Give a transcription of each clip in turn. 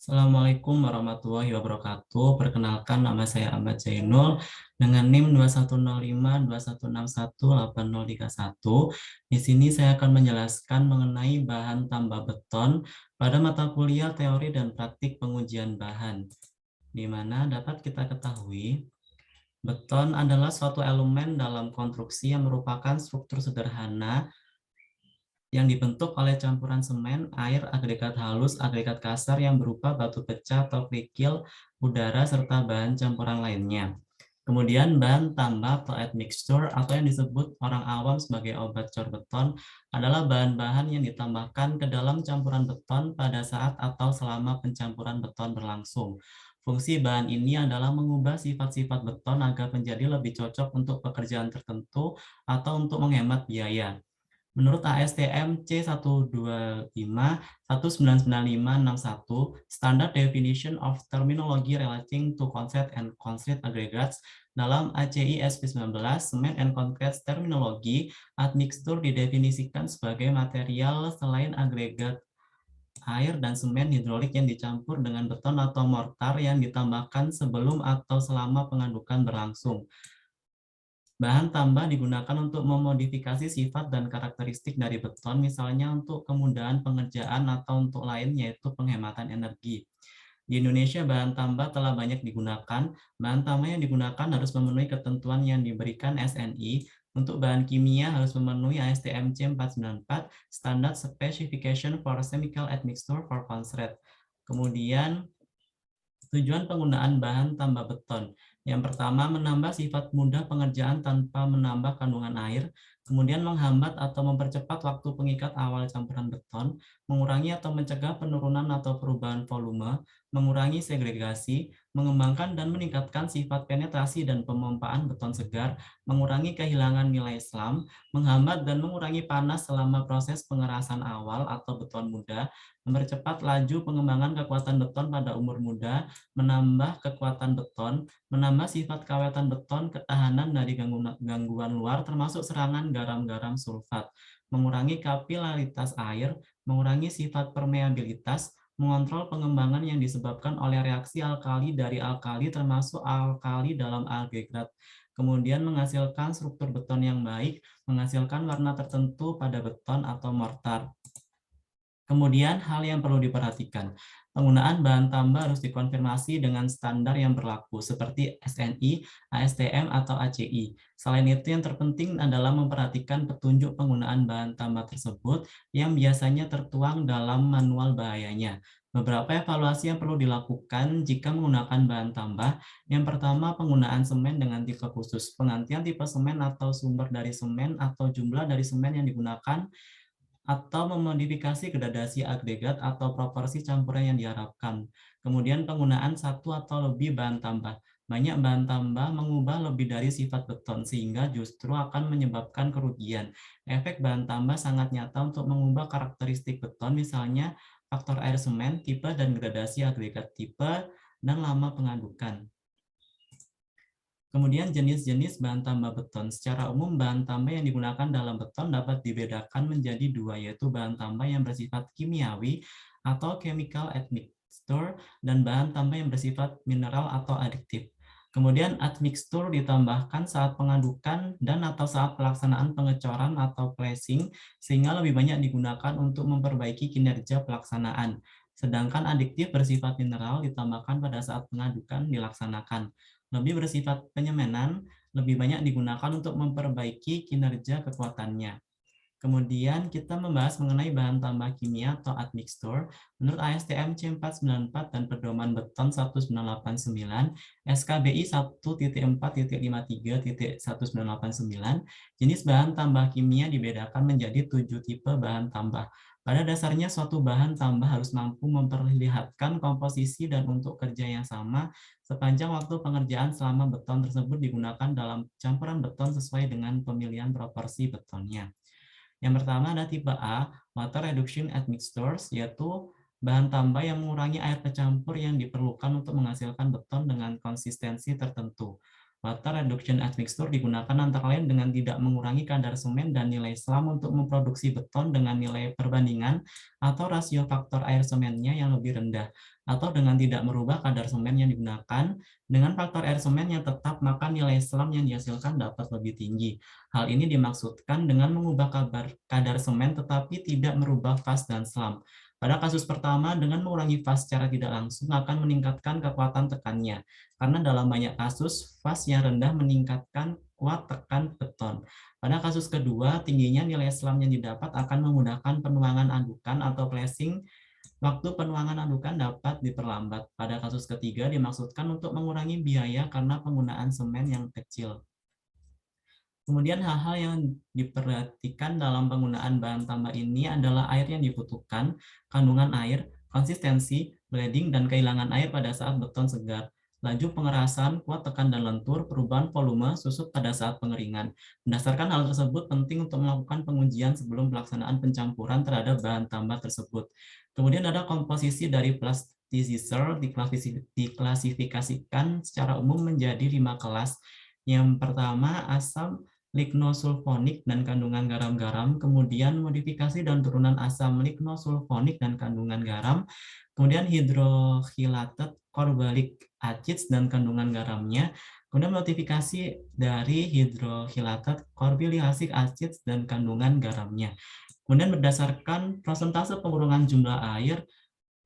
Assalamualaikum warahmatullahi wabarakatuh. Perkenalkan, nama saya Ahmad Zainul dengan NIM 2105, 2161, 8031. Di sini saya akan menjelaskan mengenai bahan tambah beton pada mata kuliah teori dan praktik pengujian bahan, di mana dapat kita ketahui beton adalah suatu elemen dalam konstruksi yang merupakan struktur sederhana yang dibentuk oleh campuran semen, air, agregat halus, agregat kasar yang berupa batu pecah atau kerikil, udara, serta bahan campuran lainnya. Kemudian bahan tambah atau admixture atau yang disebut orang awam sebagai obat cor beton adalah bahan-bahan yang ditambahkan ke dalam campuran beton pada saat atau selama pencampuran beton berlangsung. Fungsi bahan ini adalah mengubah sifat-sifat beton agar menjadi lebih cocok untuk pekerjaan tertentu atau untuk menghemat biaya. Menurut ASTM C125-1996561, Standard Definition of Terminology Relating to Concrete and Concrete Aggregates, dalam ACI SP19, Cement and Concrete Terminology, admixture didefinisikan sebagai material selain agregat air dan semen hidrolik yang dicampur dengan beton atau mortar yang ditambahkan sebelum atau selama pengadukan berlangsung. Bahan tambah digunakan untuk memodifikasi sifat dan karakteristik dari beton, misalnya untuk kemudahan pengerjaan atau untuk lain, yaitu penghematan energi. Di Indonesia, bahan tambah telah banyak digunakan. Bahan tambah yang digunakan harus memenuhi ketentuan yang diberikan SNI. Untuk bahan kimia harus memenuhi ASTM C494, Standard Specification for Chemical Admixture for Concrete. Kemudian, tujuan penggunaan bahan tambah beton. Yang pertama, menambah sifat mudah pengerjaan tanpa menambah kandungan air, kemudian menghambat atau mempercepat waktu pengikat awal campuran beton, mengurangi atau mencegah penurunan atau perubahan volume, mengurangi segregasi, mengembangkan dan meningkatkan sifat penetrasi dan pemompaan beton segar, mengurangi kehilangan nilai SLAM, menghambat dan mengurangi panas selama proses pengerasan awal atau beton muda, mempercepat laju pengembangan kekuatan beton pada umur muda, menambah kekuatan beton, menambah sifat kawetan beton, ketahanan dari gangguan luar termasuk serangan garam-garam sulfat, mengurangi kapilaritas air, mengurangi sifat permeabilitas, mengontrol pengembangan yang disebabkan oleh reaksi alkali dari alkali termasuk alkali dalam agregat, kemudian menghasilkan struktur beton yang baik, menghasilkan warna tertentu pada beton atau mortar. Kemudian hal yang perlu diperhatikan, penggunaan bahan tambah harus dikonfirmasi dengan standar yang berlaku seperti SNI, ASTM, atau ACI. Selain itu yang terpenting adalah memperhatikan petunjuk penggunaan bahan tambah tersebut yang biasanya tertuang dalam manual bahayanya. Beberapa evaluasi yang perlu dilakukan jika menggunakan bahan tambah. Yang pertama, penggunaan semen dengan tipe khusus. Penggantian tipe semen atau sumber dari semen atau jumlah dari semen yang digunakan atau memodifikasi gradasi agregat atau proporsi campuran yang diharapkan. Kemudian penggunaan satu atau lebih bahan tambah. Banyak bahan tambah mengubah lebih dari sifat beton sehingga justru akan menyebabkan kerugian. Efek bahan tambah sangat nyata untuk mengubah karakteristik beton, misalnya faktor air semen, tipe dan gradasi agregat tipe, dan lama pengadukan. Kemudian jenis-jenis bahan tambah beton. Secara umum bahan tambah yang digunakan dalam beton dapat dibedakan menjadi dua, yaitu bahan tambah yang bersifat kimiawi atau chemical admixture dan bahan tambah yang bersifat mineral atau adiktif. Kemudian admixture ditambahkan saat pengadukan dan atau saat pelaksanaan pengecoran atau flashing sehingga lebih banyak digunakan untuk memperbaiki kinerja pelaksanaan. Sedangkan adiktif bersifat mineral ditambahkan pada saat pengadukan dilaksanakan. Lebih bersifat penyemanan, lebih banyak digunakan untuk memperbaiki kinerja kekuatannya. Kemudian kita membahas mengenai bahan tambah kimia atau admixture. Menurut ASTM C494 dan Pedoman Beton 1989, SKBI 1.4.53.1989, jenis bahan tambah kimia dibedakan menjadi 7 tipe bahan tambah. Pada dasarnya suatu bahan tambah harus mampu memperlihatkan komposisi dan untuk kerja yang sama sepanjang waktu pengerjaan selama beton tersebut digunakan dalam campuran beton sesuai dengan pemilihan proporsi betonnya. Yang pertama ada tipe A, water reduction admixtures, yaitu bahan tambah yang mengurangi air kecampur yang diperlukan untuk menghasilkan beton dengan konsistensi tertentu. Water reduction admixture digunakan antara lain dengan tidak mengurangi kadar semen dan nilai selam untuk memproduksi beton dengan nilai perbandingan atau rasio faktor air semennya yang lebih rendah, atau dengan tidak merubah kadar semen yang digunakan. Dengan faktor air semen yang tetap, maka nilai selam yang dihasilkan dapat lebih tinggi. Hal ini dimaksudkan dengan mengubah kadar semen tetapi tidak merubah faz dan selam. Pada kasus pertama, dengan mengurangi faz secara tidak langsung akan meningkatkan kekuatan tekannya, karena dalam banyak kasus, faz yang rendah meningkatkan kuat tekan beton. Pada kasus kedua, tingginya nilai selam yang didapat akan memudahkan penuangan andukan atau flashing. Waktu penuangan andukan dapat diperlambat. Pada kasus ketiga, dimaksudkan untuk mengurangi biaya karena penggunaan semen yang kecil. Kemudian hal-hal yang diperhatikan dalam penggunaan bahan tambah ini adalah air yang dibutuhkan, kandungan air, konsistensi, bleeding, dan kehilangan air pada saat beton segar. Laju pengerasan, kuat tekan dan lentur, perubahan volume, susut pada saat pengeringan. Berdasarkan hal tersebut, penting untuk melakukan pengujian sebelum pelaksanaan pencampuran terhadap bahan tambah tersebut. Kemudian ada komposisi dari plasticizer diklasifikasikan secara umum menjadi 5 kelas. Yang pertama, asam lignosulfonik dan kandungan garam-garam, kemudian modifikasi dan turunan asam lignosulfonik dan kandungan garam, kemudian hydroxylated carbolic acids dan kandungan garamnya, kemudian modifikasi dari hydroxylated carboxylic acids dan kandungan garamnya. Kemudian berdasarkan persentase pengurangan jumlah air,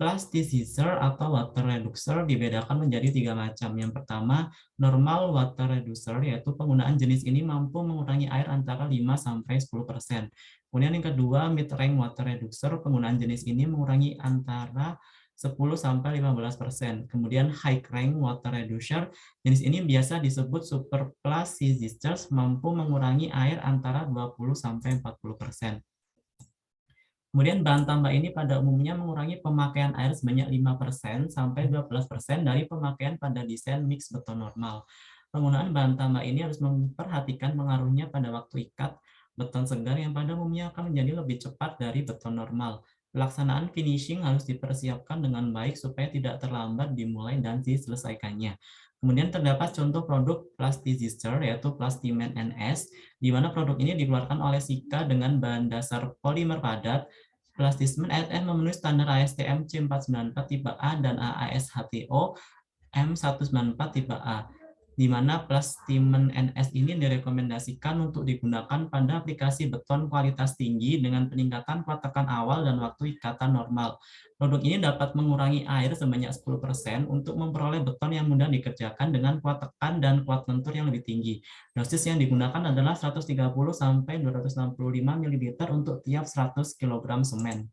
plasticizer atau water reducer dibedakan menjadi 3 macam. Yang pertama, normal water reducer, yaitu penggunaan jenis ini mampu mengurangi air antara 5-10%. Kemudian yang kedua, mid-range water reducer, penggunaan jenis ini mengurangi antara 10-15%. Kemudian high range water reducer, jenis ini biasa disebut super plasticizer, mampu mengurangi air antara 20-40%. Kemudian bahan tambah ini pada umumnya mengurangi pemakaian air sebanyak 5% sampai 12% dari pemakaian pada desain mix beton normal. Penggunaan bahan tambah ini harus memperhatikan pengaruhnya pada waktu ikat beton segar yang pada umumnya akan menjadi lebih cepat dari beton normal. Pelaksanaan finishing harus dipersiapkan dengan baik supaya tidak terlambat dimulai dan diselesaikannya. Kemudian terdapat contoh produk plasticizer yaitu Plastimen NS, di mana produk ini dikeluarkan oleh Sika dengan bahan dasar polimer padat. Plastimen NS memenuhi standar ASTM C494 tipe A dan AAS-HTO M194 tipe A, di mana Plastimen NS ini direkomendasikan untuk digunakan pada aplikasi beton kualitas tinggi dengan peningkatan kuat tekan awal dan waktu ikatan normal. Produk ini dapat mengurangi air sebanyak 10% untuk memperoleh beton yang mudah dikerjakan dengan kuat tekan dan kuat lentur yang lebih tinggi. Dosis yang digunakan adalah 130-265 ml untuk tiap 100 kg semen.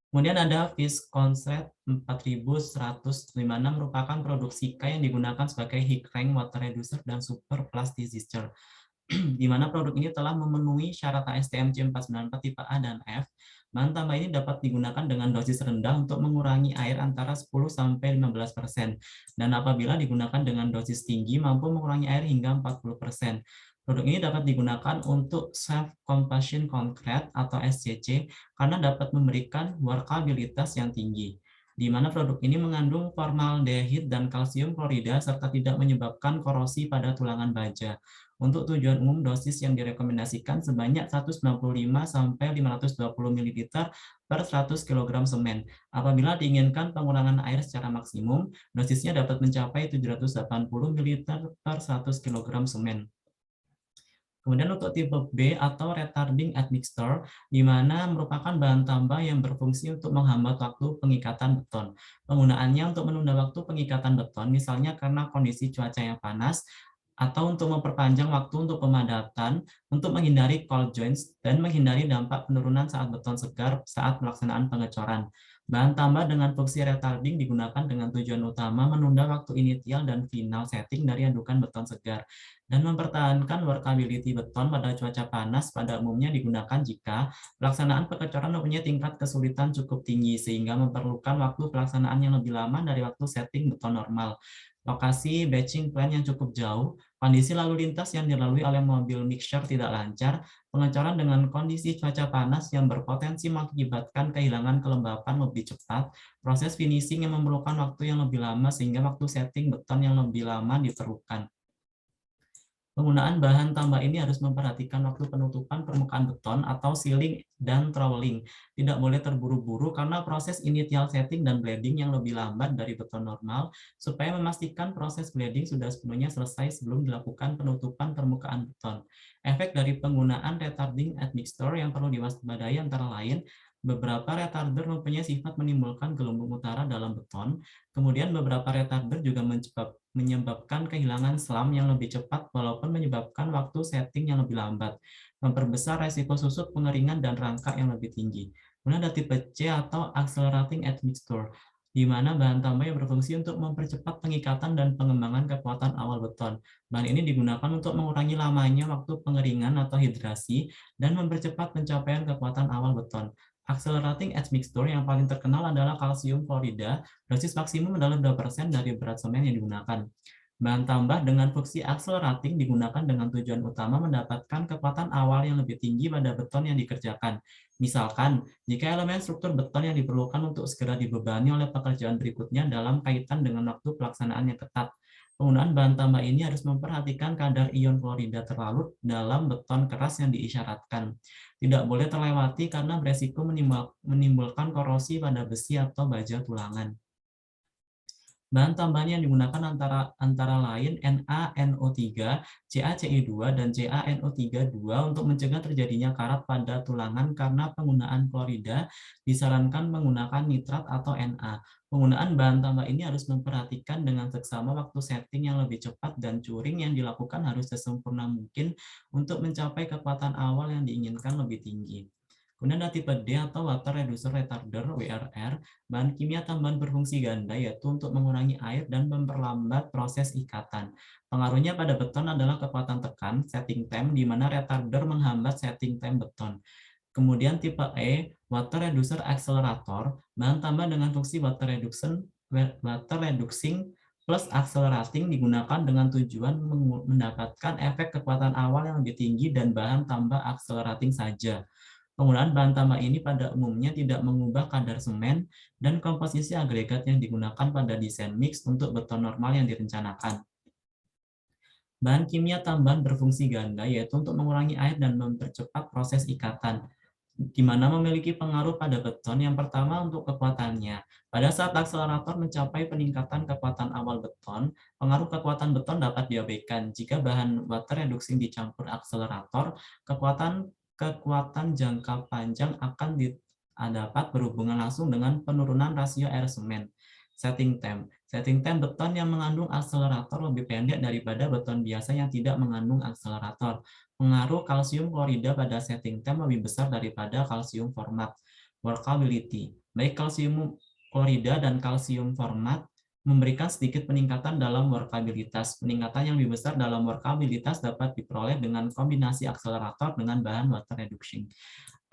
Kemudian ada Visconsert 4156 merupakan produk Sika yang digunakan sebagai high range water reducer dan super plasticizer, di mana produk ini telah memenuhi syarat ASTM C494 tipe A dan F. Bahan tambah ini dapat digunakan dengan dosis rendah untuk mengurangi air antara 10-15%, dan apabila digunakan dengan dosis tinggi mampu mengurangi air hingga 40%. Produk ini dapat digunakan untuk self compacting concrete atau SCC karena dapat memberikan workabilitas yang tinggi, di mana produk ini mengandung formaldehid dan kalsium klorida serta tidak menyebabkan korosi pada tulangan baja. Untuk tujuan umum, dosis yang direkomendasikan sebanyak 195-520 ml per 100 kg semen. Apabila diinginkan pengurangan air secara maksimum, dosisnya dapat mencapai 780 ml per 100 kg semen. Kemudian untuk tipe B atau retarding admixture, di mana merupakan bahan tambah yang berfungsi untuk menghambat waktu pengikatan beton. Penggunaannya untuk menunda waktu pengikatan beton, misalnya karena kondisi cuaca yang panas, atau untuk memperpanjang waktu untuk pemadatan, untuk menghindari cold joints, dan menghindari dampak penurunan saat beton segar saat pelaksanaan pengecoran. Bahan tambah dengan fungsi retarding digunakan dengan tujuan utama menunda waktu initial dan final setting dari andukan beton segar, dan mempertahankan workability beton pada cuaca panas. Pada umumnya digunakan jika pelaksanaan pengecoran mempunyai tingkat kesulitan cukup tinggi sehingga memerlukan waktu pelaksanaan yang lebih lama dari waktu setting beton normal, lokasi batching plant yang cukup jauh, kondisi lalu lintas yang dilalui oleh mobil mixture tidak lancar, pengecoran dengan kondisi cuaca panas yang berpotensi mengakibatkan kehilangan kelembapan lebih cepat, proses finishing yang memerlukan waktu yang lebih lama sehingga waktu setting beton yang lebih lama diperlukan. Penggunaan bahan tambah ini harus memperhatikan waktu penutupan permukaan beton atau sealing dan troweling. Tidak boleh terburu-buru karena proses initial setting dan bleeding yang lebih lambat dari beton normal, supaya memastikan proses bleeding sudah sepenuhnya selesai sebelum dilakukan penutupan permukaan beton. Efek dari penggunaan retarding admixture yang perlu diwaspadai antara lain, beberapa retarder mempunyai sifat menimbulkan gelembung utara dalam beton, kemudian beberapa retarder juga menyebabkan kehilangan selam yang lebih cepat walaupun menyebabkan waktu setting yang lebih lambat, memperbesar resiko susut, pengeringan, dan rangka yang lebih tinggi. Kemudian ada tipe C atau accelerating admixture, di mana bahan tambah yang berfungsi untuk mempercepat pengikatan dan pengembangan kekuatan awal beton. Bahan ini digunakan untuk mengurangi lamanya waktu pengeringan atau hidrasi dan mempercepat pencapaian kekuatan awal beton. Accelerating admixture yang paling terkenal adalah kalsium klorida. Dosis maksimum adalah 2% dari berat semen yang digunakan. Bahan tambah dengan fungsi accelerating digunakan dengan tujuan utama mendapatkan kekuatan awal yang lebih tinggi pada beton yang dikerjakan. Misalkan, jika elemen struktur beton yang diperlukan untuk segera dibebani oleh pekerjaan berikutnya dalam kaitan dengan waktu pelaksanaan yang ketat. Penggunaan bahan tambah ini harus memperhatikan kadar ion klorida terlarut dalam beton keras yang diisyaratkan. Tidak boleh terlewati karena beresiko menimbulkan korosi pada besi atau baja tulangan. Bahan tambahan yang digunakan antara lain NaNO3, CaCi2, dan CaNO32 untuk mencegah terjadinya karat pada tulangan karena penggunaan klorida, disarankan menggunakan nitrat atau Na. Penggunaan bahan tambah ini harus memperhatikan dengan seksama waktu setting yang lebih cepat dan curing yang dilakukan harus sesempurna mungkin untuk mencapai kekuatan awal yang diinginkan lebih tinggi. Kemudian ada tipe D atau Water Reducer Retarder (WRR), bahan kimia tambahan berfungsi ganda yaitu untuk mengurangi air dan memperlambat proses ikatan. Pengaruhnya pada beton adalah kekuatan tekan, setting time, di mana retarder menghambat setting time beton. Kemudian tipe E, Water Reducer Accelerator, bahan tambah dengan fungsi water reducing plus accelerating digunakan dengan tujuan mendapatkan efek kekuatan awal yang lebih tinggi dan bahan tambah accelerating saja. Penggunaan bahan tambah ini pada umumnya tidak mengubah kadar semen dan komposisi agregat yang digunakan pada desain mix untuk beton normal yang direncanakan. Bahan kimia tambahan berfungsi ganda yaitu untuk mengurangi air dan mempercepat proses ikatan, di mana memiliki pengaruh pada beton. Yang pertama untuk kekuatannya. Pada saat akselerator mencapai peningkatan kekuatan awal beton, pengaruh kekuatan beton dapat diabaikan. Jika bahan water reducing dicampur akselerator, kekuatan jangka panjang akan dapat berhubungan langsung dengan penurunan rasio air semen. Setting time. Setting time beton yang mengandung akselerator lebih pendek daripada beton biasa yang tidak mengandung akselerator. Pengaruh kalsium klorida pada setting time lebih besar daripada kalsium format. Workability. Baik kalsium klorida dan kalsium format memberikan sedikit peningkatan dalam workabilitas. Peningkatan yang lebih besar dalam workabilitas dapat diperoleh dengan kombinasi akselerator dengan bahan water reducing.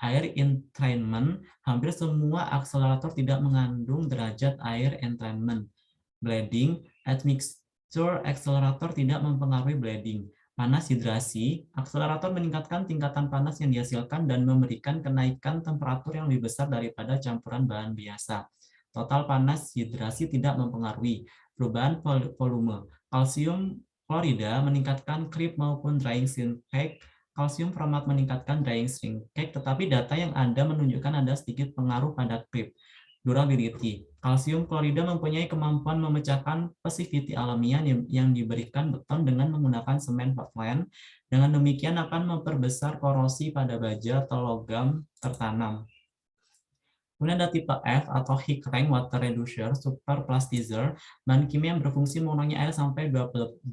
Air entrainment, hampir semua akselerator tidak mengandung derajat air entrainment. Bleeding, admixture akselerator tidak mempengaruhi bleeding. Panas hidrasi, akselerator meningkatkan tingkatan panas yang dihasilkan dan memberikan kenaikan temperatur yang lebih besar daripada campuran bahan biasa. Total panas hidrasi tidak mempengaruhi. Perubahan volume. Kalsium klorida meningkatkan creep maupun drying shrinkage. Kalsium format meningkatkan drying shrinkage, tetapi data yang ada menunjukkan ada sedikit pengaruh pada creep. Durability. Kalsium klorida mempunyai kemampuan memecahkan passivity alamiah yang diberikan beton dengan menggunakan semen Portland. Dengan demikian akan memperbesar korosi pada baja atau logam tertanam. Kemudian ada tipe F atau High-Rank Water Reducer Superplasticizer, bahan kimia yang berfungsi mengurangi air sampai 12%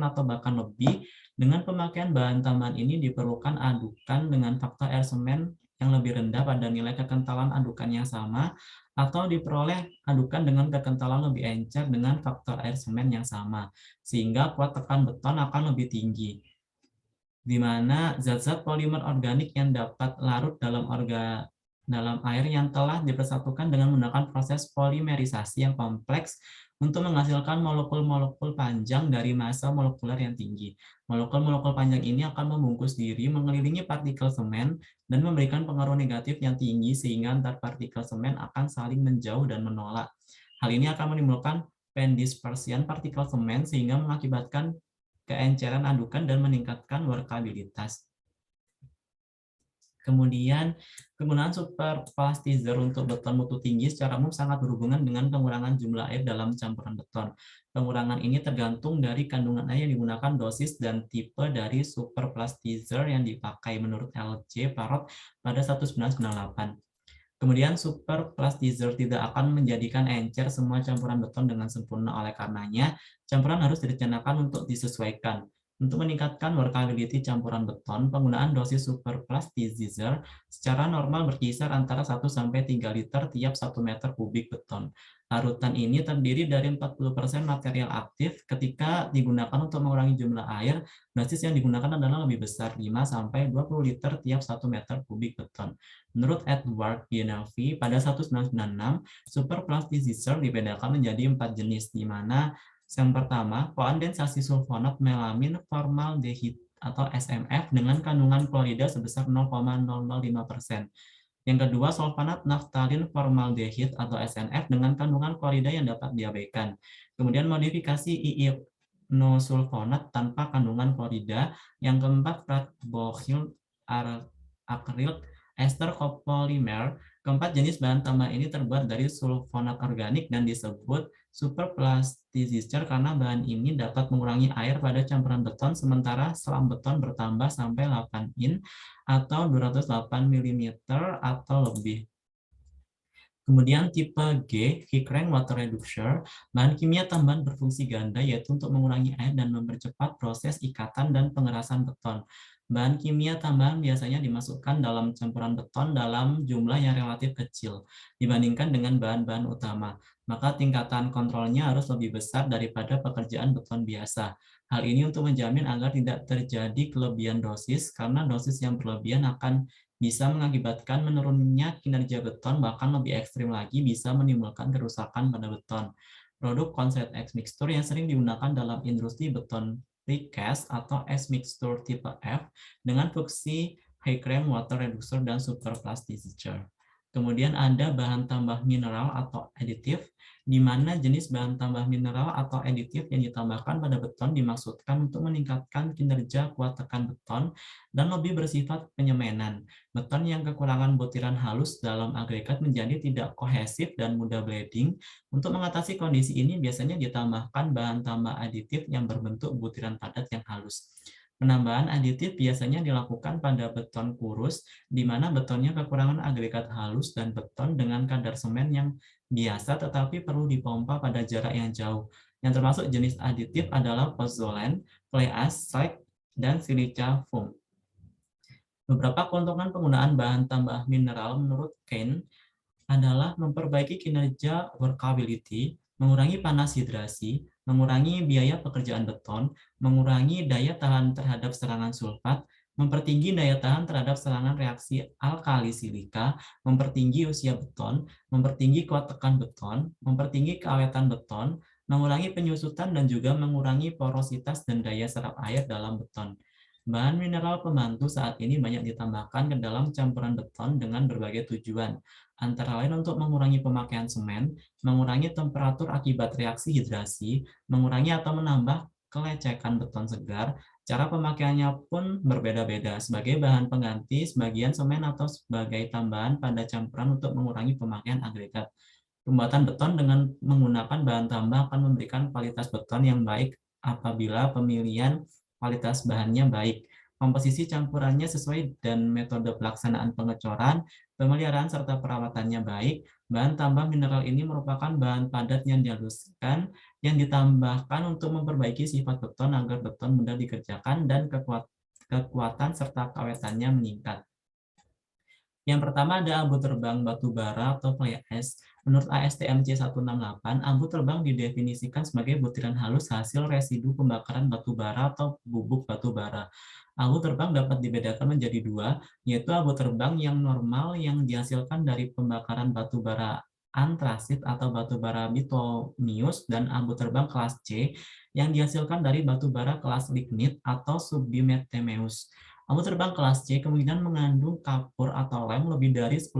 atau bahkan lebih. Dengan pemakaian bahan tambahan ini diperlukan adukan dengan faktor air semen yang lebih rendah pada nilai kekentalan adukan yang sama, atau diperoleh adukan dengan kekentalan lebih encer dengan faktor air semen yang sama, sehingga kuat tekan beton akan lebih tinggi, di mana zat-zat polimer organik yang dapat larut dalam air yang telah dipersatukan dengan menggunakan proses polimerisasi yang kompleks untuk menghasilkan molekul-molekul panjang dari massa molekuler yang tinggi. Molekul-molekul panjang ini akan membungkus diri, mengelilingi partikel semen, dan memberikan pengaruh negatif yang tinggi sehingga antar partikel semen akan saling menjauh dan menolak. Hal ini akan menimbulkan pendispersian partikel semen sehingga mengakibatkan keenceran adukan, dan meningkatkan workabilitas. Kemudian, penggunaan superplastizer untuk beton mutu tinggi secara umum sangat berhubungan dengan pengurangan jumlah air dalam campuran beton. Pengurangan ini tergantung dari kandungan air yang digunakan, dosis, dan tipe dari superplastizer yang dipakai menurut L.J. Parrott pada 1998. Kemudian, superplastizer tidak akan menjadikan encer semua campuran beton dengan sempurna. Oleh karenanya, campuran harus direncanakan untuk disesuaikan. Untuk meningkatkan workability campuran beton, penggunaan dosis superplastizer secara normal berkisar antara 1-3 liter tiap 1 meter kubik beton. Larutan ini terdiri dari 40% material aktif. Ketika digunakan untuk mengurangi jumlah air, dosis yang digunakan adalah lebih besar, 5-20 liter tiap 1 meter kubik beton. Menurut Edward Gianelli, pada 1996, superplasticizer dibedakan menjadi 4 jenis, di mana yang pertama, kondensasi sulfonat melamin formaldehid atau SMF dengan kandungan klorida sebesar 0,005%. Yang kedua, sulfonat naftalin formaldehid atau SNF dengan kandungan klorida yang dapat diabaikan. Kemudian modifikasi iinosulfonat tanpa kandungan klorida. Yang keempat, carbohyl akryl ester copolymer. Keempat jenis bahan tambah ini terbuat dari sulfonat organik dan disebut superplasticizer karena bahan ini dapat mengurangi air pada campuran beton, sementara selam beton bertambah sampai 8 in atau 208 mm atau lebih. Kemudian tipe G, High-Rank Water Reducer, bahan kimia tambahan berfungsi ganda yaitu untuk mengurangi air dan mempercepat proses ikatan dan pengerasan beton. Bahan kimia tambahan biasanya dimasukkan dalam campuran beton dalam jumlah yang relatif kecil dibandingkan dengan bahan-bahan utama, maka tingkatan kontrolnya harus lebih besar daripada pekerjaan beton biasa. Hal ini untuk menjamin agar tidak terjadi kelebihan dosis, karena dosis yang berlebihan akan bisa mengakibatkan menurunnya kinerja beton, bahkan lebih ekstrim lagi bisa menimbulkan kerusakan pada beton. Produk Concrete X Mixture yang sering digunakan dalam industri beton precast atau S Mixture tipe F dengan fungsi High-Rank Water Reducer dan Superplasticizer. Kemudian ada bahan tambah mineral atau aditif, di mana jenis bahan tambah mineral atau aditif yang ditambahkan pada beton dimaksudkan untuk meningkatkan kinerja kuat tekan beton dan lebih bersifat penyemanan. Beton yang kekurangan butiran halus dalam agregat menjadi tidak kohesif dan mudah bleeding. Untuk mengatasi kondisi ini biasanya ditambahkan bahan tambah aditif yang berbentuk butiran padat yang halus. Penambahan aditif biasanya dilakukan pada beton kurus, di mana betonnya kekurangan agregat halus dan beton dengan kadar semen yang biasa tetapi perlu dipompa pada jarak yang jauh. Yang termasuk jenis aditif adalah pozzolan, clay ash, slag, dan silica foam. Beberapa keuntungan penggunaan bahan tambah mineral menurut Kane adalah memperbaiki kinerja workability, mengurangi panas hidrasi, mengurangi biaya pekerjaan beton, mengurangi daya tahan terhadap serangan sulfat, mempertinggi daya tahan terhadap serangan reaksi alkali silika, mempertinggi usia beton, mempertinggi kuat tekan beton, mempertinggi keawetan beton, mengurangi penyusutan, dan juga mengurangi porositas dan daya serap air dalam beton. Bahan mineral pembantu saat ini banyak ditambahkan ke dalam campuran beton dengan berbagai tujuan, antara lain untuk mengurangi pemakaian semen, mengurangi temperatur akibat reaksi hidrasi, mengurangi atau menambah kelecekan beton segar. Cara pemakaiannya pun berbeda-beda, sebagai bahan pengganti, sebagian semen, atau sebagai tambahan pada campuran untuk mengurangi pemakaian agregat. Pembuatan beton dengan menggunakan bahan tambah akan memberikan kualitas beton yang baik apabila pemilihan kualitas bahannya baik, komposisi campurannya sesuai, dan metode pelaksanaan pengecoran, pemeliharaan, serta perawatannya baik. Bahan tambah mineral ini merupakan bahan padat yang dihaluskan yang ditambahkan untuk memperbaiki sifat beton agar beton mudah dikerjakan dan kekuatan serta keawetannya meningkat. Yang pertama ada abu terbang batu bara atau fly ash. Menurut ASTM C168, abu terbang didefinisikan sebagai butiran halus hasil residu pembakaran batu bara atau bubuk batu bara. Abu terbang dapat dibedakan menjadi dua, yaitu abu terbang yang normal yang dihasilkan dari pembakaran batu bara antrasit atau batu bara bituminous, dan abu terbang kelas C yang dihasilkan dari batu bara kelas lignit atau subimetemeous. Abu terbang kelas C kemungkinan mengandung kapur atau lem lebih dari 10%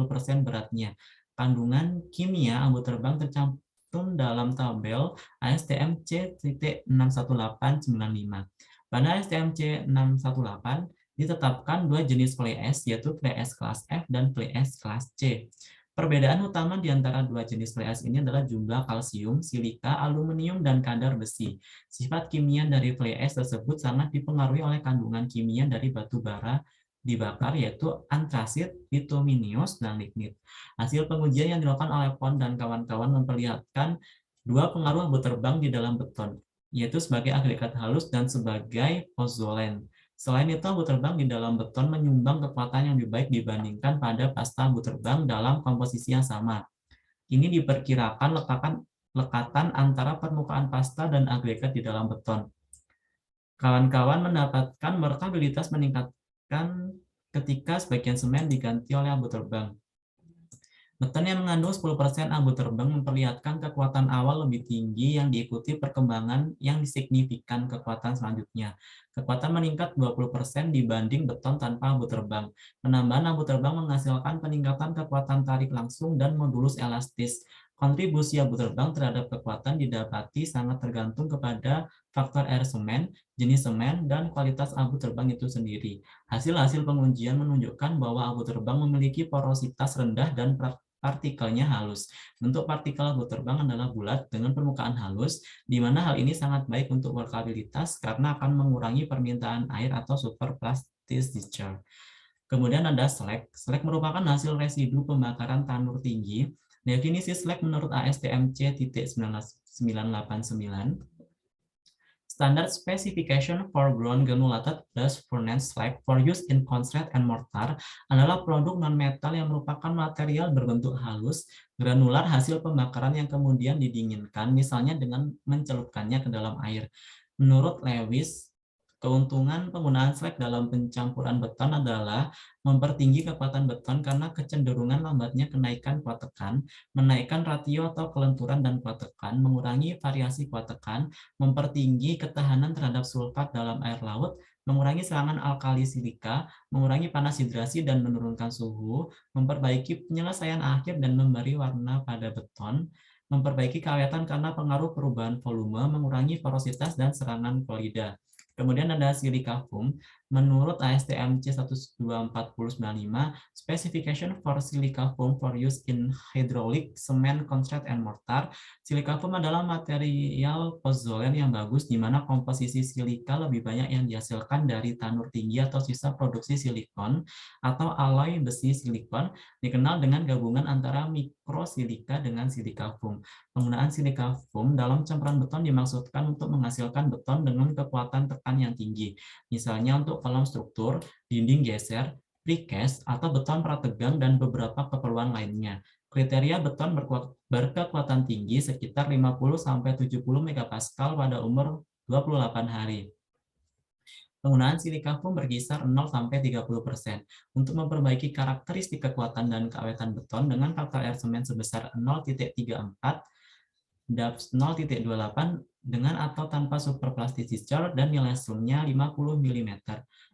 beratnya. Kandungan kimia abu terbang tercantum dalam tabel ASTM C.61895. Pada STMC 618 ditetapkan dua jenis clay es, yaitu clay es kelas F dan clay es kelas C. Perbedaan utama di antara dua jenis clay es ini adalah jumlah kalsium, silika, aluminium, dan kadar besi. Sifat kimia dari clay es tersebut sangat dipengaruhi oleh kandungan kimia dari batu bara dibakar, yaitu antrasit, bituminous, dan lignit. Hasil pengujian yang dilakukan oleh Pond dan kawan-kawan memperlihatkan dua pengaruh abu terbang di dalam beton, yaitu sebagai agregat halus dan sebagai pozzolan. Selain itu, abu terbang di dalam beton menyumbang kekuatan yang lebih baik dibandingkan pada pasta abu terbang dalam komposisi yang sama. Ini diperkirakan lekatan antara permukaan pasta dan agregat di dalam beton. Kawan-kawan mendapatkan markabilitas meningkatkan ketika sebagian semen diganti oleh abu terbang. Beton yang mengandung 10% abu terbang memperlihatkan kekuatan awal lebih tinggi yang diikuti perkembangan yang signifikan kekuatan selanjutnya. Kekuatan meningkat 20% dibanding beton tanpa abu terbang. Penambahan abu terbang menghasilkan peningkatan kekuatan tarik langsung dan modulus elastis. Kontribusi abu terbang terhadap kekuatan didapati sangat tergantung kepada faktor air semen, jenis semen, dan kualitas abu terbang itu sendiri. Hasil-hasil pengujian menunjukkan bahwa abu terbang memiliki porositas rendah dan partikelnya halus. Bentuk partikel abu terbang adalah bulat dengan permukaan halus, di mana hal ini sangat baik untuk workabilitas karena akan mengurangi permintaan air atau superplastic discharge. Kemudian ada slag. Slag merupakan hasil residu pembakaran tanur tinggi. Definisi slag menurut ASTM C.1989 Standard Specification for Ground Granulated Blast Furnace Slag for use in concrete and mortar adalah produk non-metal yang merupakan material berbentuk halus, granular hasil pembakaran yang kemudian didinginkan, misalnya dengan mencelupkannya ke dalam air. Menurut Lewis, keuntungan penggunaan slag dalam pencampuran beton adalah mempertinggi kekuatan beton karena kecenderungan lambatnya kenaikan kuat tekan, menaikkan ratio atau kelenturan dan kuat tekan, mengurangi variasi kuat tekan, mempertinggi ketahanan terhadap sulfat dalam air laut, mengurangi serangan alkali silika, mengurangi panas hidrasi dan menurunkan suhu, memperbaiki penyelesaian akhir dan memberi warna pada beton, memperbaiki keawetan karena pengaruh perubahan volume, mengurangi porositas dan serangan klorida. Kemudian ada silika foam. Menurut ASTM C12495, Specification for Silica Foam for use in hydraulic, cement, concrete, and mortar. Silika foam adalah material pozzolan yang bagus, di mana komposisi silika lebih banyak yang dihasilkan dari tanur tinggi atau sisa produksi silikon atau alloy besi silikon, dikenal dengan gabungan antara mikrosilika dengan silika foam. Penggunaan silika foam dalam campuran beton dimaksudkan untuk menghasilkan beton dengan kekuatan tekan yang tinggi, misalnya untuk kolom struktur, dinding geser, precast, atau beton prategang, dan beberapa keperluan lainnya. Kriteria beton berkekuatan tinggi sekitar 50-70 MPa pada umur 28 hari. Penggunaan silika foam berkisar 0-30%. Untuk memperbaiki karakteristik kekuatan dan keawetan beton dengan faktor air semen sebesar 0,34, DAPS 0,28 dengan atau tanpa superplastic discharge dan nilai slumnya 50 mm.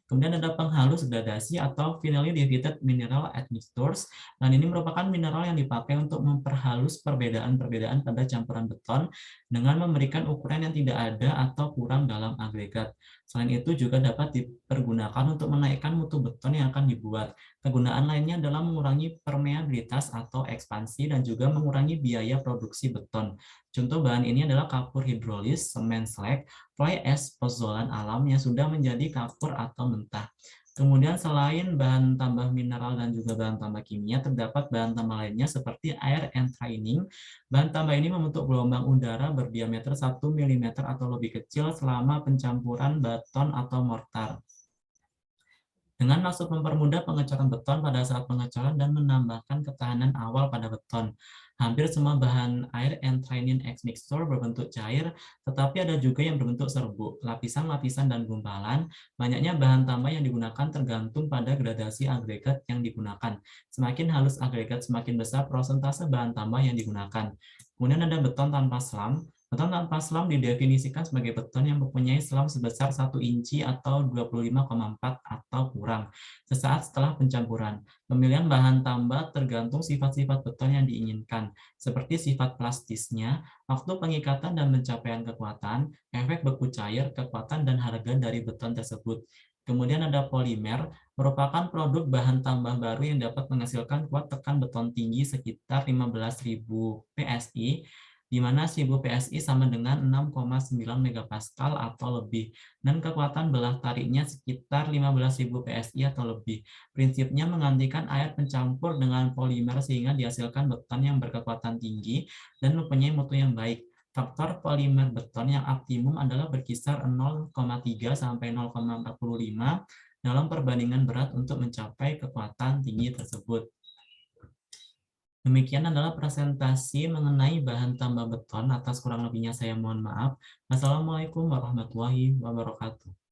Kemudian ada penghalus gradasi atau finely diluted mineral admixtures, dan ini merupakan mineral yang dipakai untuk memperhalus perbedaan-perbedaan pada campuran beton dengan memberikan ukuran yang tidak ada atau kurang dalam agregat. Selain itu juga dapat dipergunakan untuk menaikkan mutu beton yang akan dibuat. Kegunaan lainnya adalah mengurangi permeabilitas atau ekspansi dan juga mengurangi biaya produksi beton. Contoh bahan ini adalah kapur hidrolis, semen slag, fly ash, pozzolan alam yang sudah menjadi kapur atau mentah. Kemudian selain bahan tambah mineral dan juga bahan tambah kimia, terdapat bahan tambah lainnya seperti air entraining. Bahan tambah ini membentuk gelombang udara berdiameter 1 mm atau lebih kecil selama pencampuran beton atau mortar, dengan maksud mempermudah pengecoran beton pada saat pengecoran dan menambahkan ketahanan awal pada beton. Hampir semua bahan air entraining admixture berbentuk cair, tetapi ada juga yang berbentuk serbuk, lapisan-lapisan, dan gumpalan. Banyaknya bahan tambah yang digunakan tergantung pada gradasi agregat yang digunakan. Semakin halus agregat, semakin besar prosentase bahan tambah yang digunakan. Kemudian ada beton tanpa selam. Beton tanpa selam didefinisikan sebagai beton yang mempunyai selam sebesar 1 inci atau 25,4 atau kurang sesaat setelah pencampuran. Pemilihan bahan tambah tergantung sifat-sifat beton yang diinginkan, seperti sifat plastisnya, waktu pengikatan dan pencapaian kekuatan, efek beku cair, kekuatan, dan harga dari beton tersebut. Kemudian ada polimer, merupakan produk bahan tambah baru yang dapat menghasilkan kuat tekan beton tinggi sekitar 15.000 PSI, di mana 1000 PSI sama dengan 6,9 megapascal atau lebih, dan kekuatan belah tariknya sekitar 15.000 PSI atau lebih. Prinsipnya menggantikan air pencampur dengan polimer sehingga dihasilkan beton yang berkekuatan tinggi dan mempunyai mutu yang baik. Faktor polimer beton yang optimum adalah berkisar 0,3 sampai 0,45 dalam perbandingan berat untuk mencapai kekuatan tinggi tersebut. Demikian adalah presentasi mengenai bahan tambah beton. Atas kurang lebihnya saya mohon maaf. Wassalamualaikum warahmatullahi wabarakatuh.